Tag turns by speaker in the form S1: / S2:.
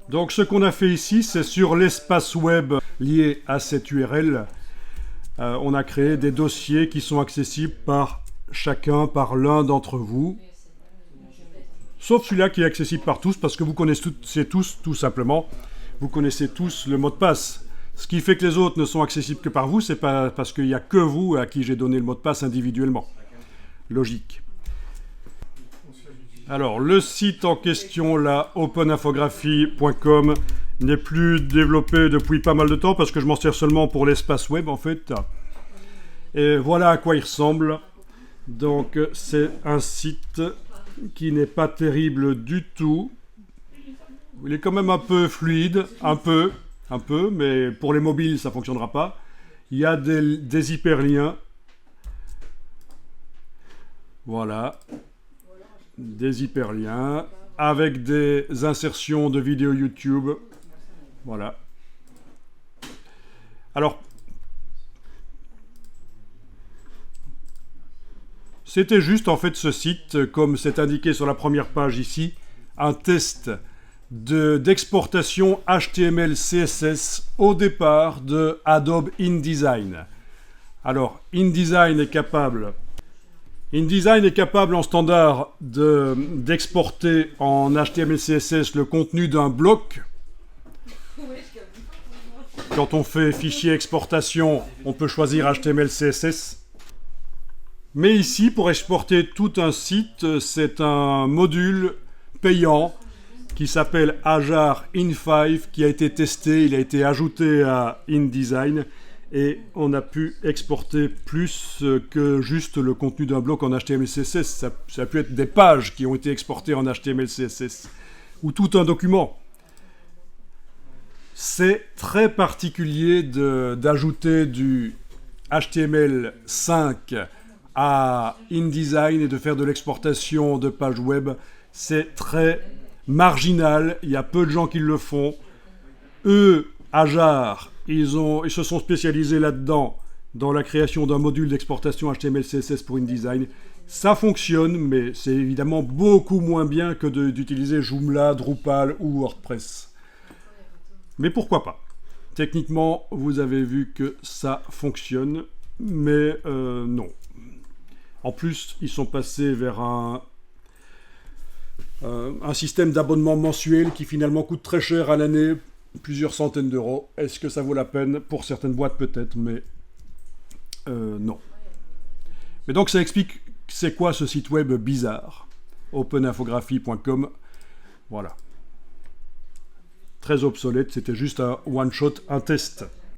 S1: Donc ce qu'on a fait ici, c'est sur l'espace web lié à cette URL. On a créé des dossiers qui sont accessibles par chacun, par l'un d'entre vous. Sauf celui-là qui est accessible par tous, parce que vous connaissez tous, tout simplement, vous connaissez tous le mot de passe. Ce qui fait que les autres ne sont accessibles que par vous, c'est pas parce qu'il n'y a que vous à qui j'ai donné le mot de passe individuellement. Logique. Alors, le site en question, là, openinfographie.com, n'est plus développé depuis pas mal de temps, parce que je m'en sers seulement pour l'espace web, en fait. Et voilà à quoi il ressemble. Donc, c'est un site qui n'est pas terrible du tout. Il est quand même un peu fluide, un peu, mais pour les mobiles, ça ne fonctionnera pas. Il y a des hyperliens. Voilà. Des hyperliens avec des insertions de vidéos YouTube. Voilà. Alors, c'était juste en fait ce site, comme c'est indiqué sur la première page ici, un test d'exportation HTML CSS au départ de Adobe InDesign. Alors, InDesign est capable en standard d'exporter en HTML CSS le contenu d'un bloc. Quand on fait fichier exportation, on peut choisir HTML CSS. Mais ici, pour exporter tout un site, c'est un module payant qui s'appelle Ajar In5, qui a été testé, il a été ajouté à InDesign, et on a pu exporter plus que juste le contenu d'un bloc en HTML CSS. Ça a pu être des pages qui ont été exportées en HTML CSS, ou tout un document. C'est très particulier d'ajouter du HTML5 à InDesign et de faire de l'exportation de pages web. C'est très marginal, il y a peu de gens qui le font. Eux, Ajar, ils se sont spécialisés là-dedans, dans la création d'un module d'exportation HTML CSS pour InDesign. Ça fonctionne, mais c'est évidemment beaucoup moins bien que d'utiliser Joomla, Drupal ou WordPress. Mais pourquoi pas? Techniquement, vous avez vu que ça fonctionne, mais non. En plus, ils sont passés vers un système d'abonnement mensuel qui finalement coûte très cher à l'année, plusieurs centaines d'euros. Est-ce que ça vaut la peine? Pour certaines boîtes peut-être, mais non. Mais donc ça explique c'est quoi ce site web bizarre. openinfographie.com. Voilà. Très obsolète, c'était juste un one-shot, un test.